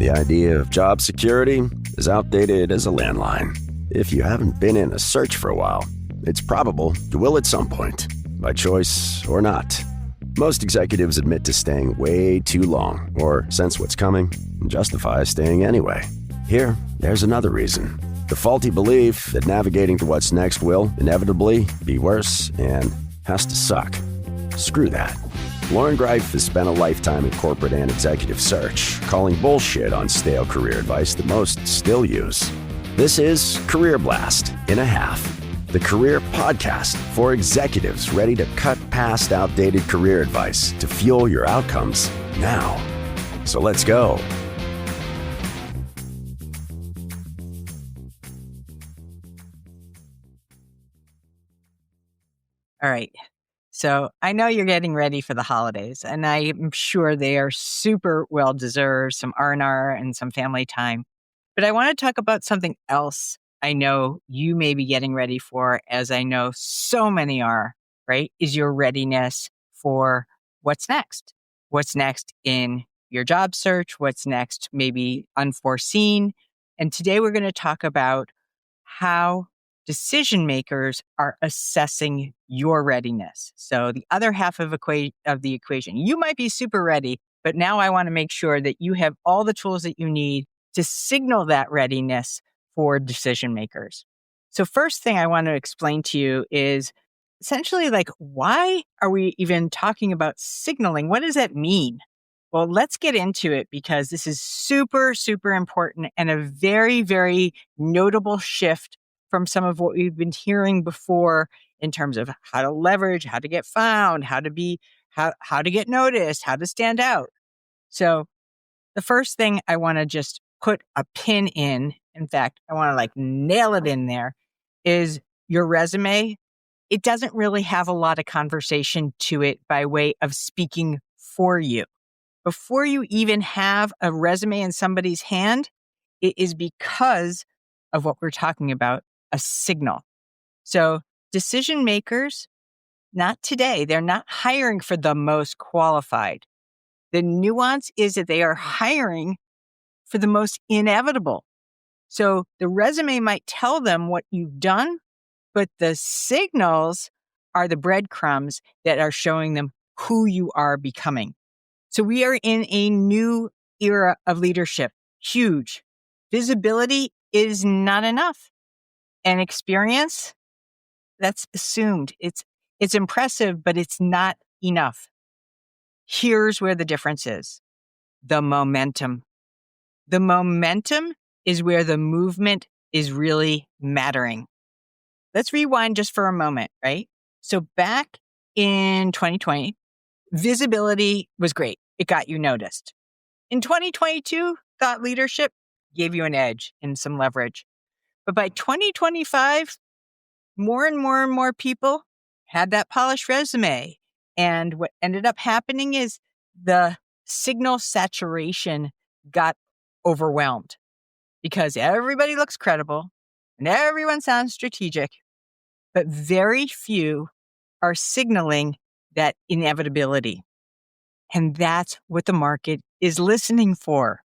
The idea of job security is outdated as a landline. If you haven't been in a search for a while, it's probable you will at some point, by choice or not. Most executives admit to staying way too long, or sense what's coming and justify staying anyway. Here, there's another reason. The faulty belief that navigating to what's next will inevitably be worse and has to suck. Screw that. Loren Greiff has spent a lifetime in corporate and executive search, calling bullshit on stale career advice that most still use. This is Career Blast in a Half, the career podcast for executives ready to cut past outdated career advice to fuel your outcomes now. So let's go. All right. So I know you're getting ready for the holidays, and I am sure they are super well-deserved, some R&R and some family time. But I want to talk about something else I know you may be getting ready for, as I know so many are, right? Is your readiness for what's next. What's next in your job search? What's next maybe unforeseen? And today we're going to talk about how decision makers are assessing your readiness. So the other half of the equation, you might be super ready, but now I want to make sure that you have all the tools that you need to signal that readiness for decision makers. So first thing I want to explain to you is essentially why are we even talking about signaling? What does that mean? Well, let's get into it because this is super, super important and a very, very notable shift from some of what we've been hearing before in terms of how to leverage, how to get found, how to get noticed, how to stand out. So the first thing I want to just put a pin in fact, I want to nail it in there, is your resume. It doesn't really have a lot of conversation to it by way of speaking for you. Before you even have a resume in somebody's hand, it is because of what we're talking about, a signal. So decision makers, not today, they're not hiring for the most qualified. The nuance is that they are hiring for the most inevitable. So the resume might tell them what you've done, but the signals are the breadcrumbs that are showing them who you are becoming. So we are in a new era of leadership. Huge. Visibility is not enough. And experience, that's assumed. It's impressive, but it's not enough. Here's where the difference is. The momentum. The momentum is where the movement is really mattering. Let's rewind just for a moment, right? So back in 2020, visibility was great. It got you noticed. In 2022, thought leadership gave you an edge and some leverage. But by 2025, more and more and more people had that polished resume. And what ended up happening is the signal saturation got overwhelmed because everybody looks credible and everyone sounds strategic, but very few are signaling that inevitability. And that's what the market is listening for.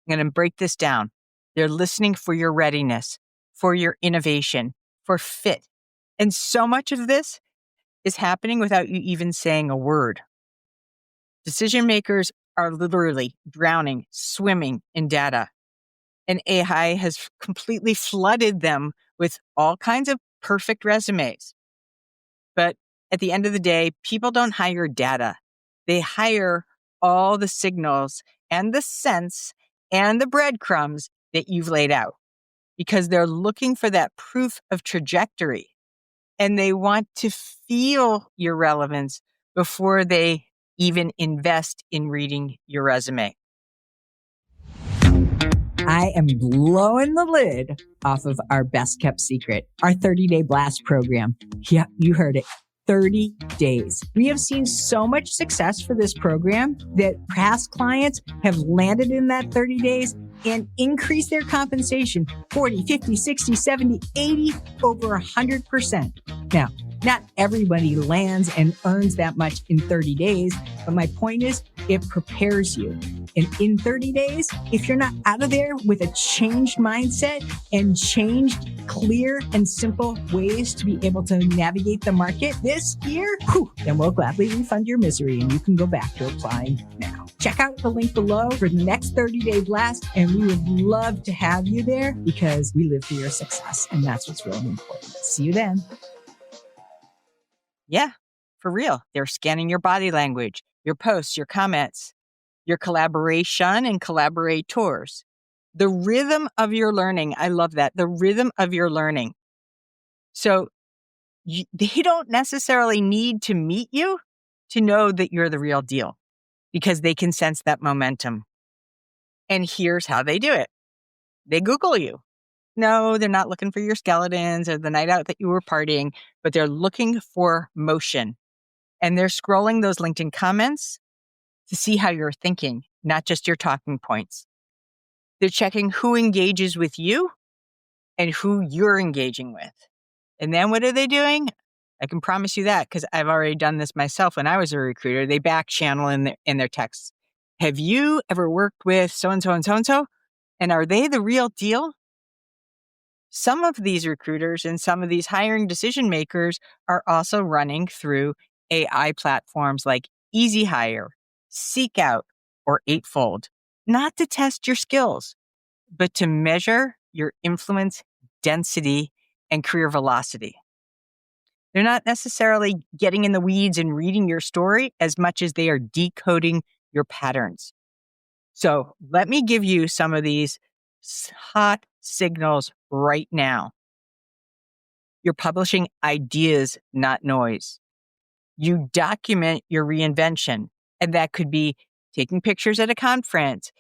I'm going to break this down. They're listening for your readiness, for your innovation, for fit. And so much of this is happening without you even saying a word. Decision makers are literally drowning, swimming in data. And AI has completely flooded them with all kinds of perfect resumes. But at the end of the day, people don't hire data. They hire all the signals and the sense and the breadcrumbs that you've laid out because they're looking for that proof of trajectory and they want to feel your relevance before they even invest in reading your resume. I am blowing the lid off of our best kept secret, our 30-day blast program. Yeah, you heard it. 30 days. We have seen so much success for this program that past clients have landed in that 30 days and increased their compensation 40, 50, 60, 70, 80, over 100%. Now, not everybody lands and earns that much in 30 days, but my point is It prepares you. And in 30 days, if you're not out of there with a changed mindset and changed, clear and simple ways to be able to navigate the market this year, then we'll gladly refund your misery and you can go back to applying now. Check out the link below for the next 30-day blast, and we would love to have you there because we live for your success, and that's what's really important. See you then. Yeah, for real. They're scanning your body language, your posts, your comments, your collaboration and collaborators. The rhythm of your learning. I love that. The rhythm of your learning. So they don't necessarily need to meet you to know that you're the real deal because they can sense that momentum. And here's how they do it. They Google you. No, they're not looking for your skeletons or the night out that you were partying, but they're looking for motion. And they're scrolling those LinkedIn comments to see how you're thinking, not just your talking points. They're checking who engages with you and who you're engaging with. And then what are they doing? I can promise you that because I've already done this myself when I was a recruiter. They back channel in their texts. Have you ever worked with so-and-so and so-and-so? And are they the real deal? Some of these recruiters and some of these hiring decision makers are also running through AI platforms like Easy Hire, Seek Out, or Eightfold, not to test your skills, but to measure your influence, density, and career velocity. They're not necessarily getting in the weeds and reading your story as much as they are decoding your patterns. So let me give you some of these hot signals right now. You're publishing ideas, not noise. You document your reinvention, and that could be taking pictures at a conference,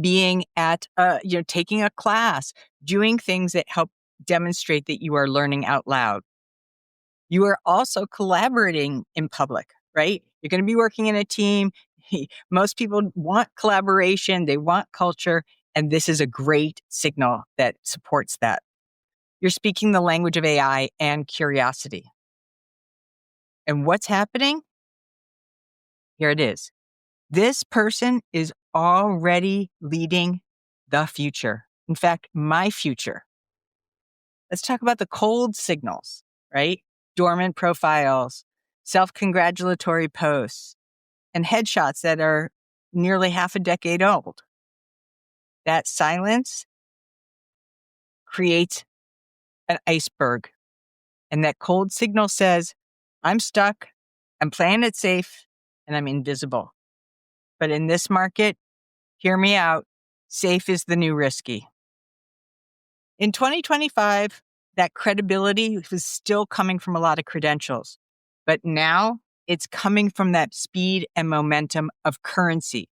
being at taking a class, doing things that help demonstrate that you are learning out loud. You are also collaborating in public, right? You're going to be working in a team. Most people want collaboration. They want culture. And this is a great signal that supports that. You're speaking the language of AI and curiosity. And what's happening? Here it is. This person is already leading the future. In fact, my future. Let's talk about the cold signals, right? Dormant profiles, self-congratulatory posts, and headshots that are nearly half a decade old. That silence creates an iceberg. And that cold signal says, I'm stuck, I'm playing it safe, and I'm invisible. But in this market, hear me out, safe is the new risky. In 2025, that credibility was still coming from a lot of credentials. But now it's coming from that speed and momentum of currency.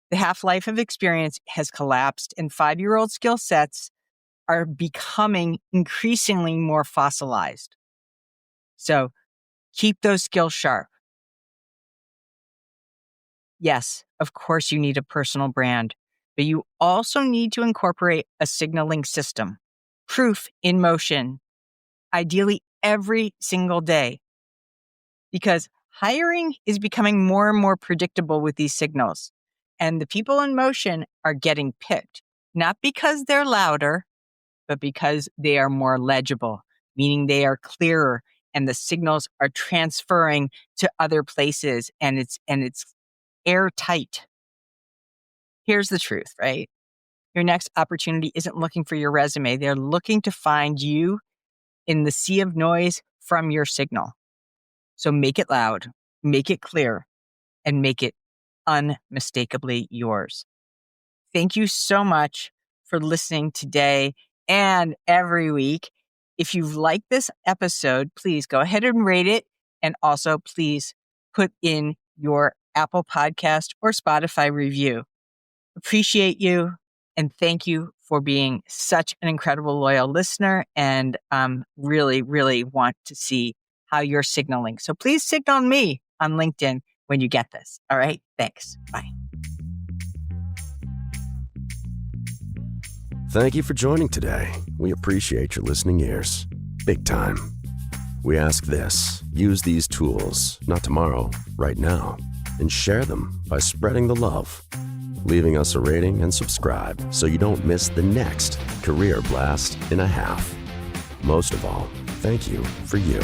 The half-life of experience has collapsed, and 5-year-old skill sets are becoming increasingly more fossilized. So keep those skills sharp. Yes, of course you need a personal brand, but you also need to incorporate a signaling system, proof in motion, ideally every single day. Because hiring is becoming more and more predictable with these signals. And the people in motion are getting picked, not because they're louder, but because they are more legible, meaning they are clearer and the signals are transferring to other places and it's airtight. Here's the truth, right? Your next opportunity isn't looking for your resume. They're looking to find you in the sea of noise from your signal. So make it loud, make it clear, and make it unmistakably yours. Thank you so much for listening today and every week. If you've liked this episode, please go ahead and rate it. And also, please put in your Apple Podcast or Spotify review. Appreciate you. And thank you for being such an incredible, loyal listener. And really, really want to see how you're signaling. So please signal me on LinkedIn when you get this. All right. Thanks. Bye. Thank you for joining today. We appreciate your listening ears. Big time. We ask this: use these tools, not tomorrow, right now. and share them by spreading the love, leaving us a rating and subscribe so you don't miss the next career blast in a half. Most of all, thank you for you.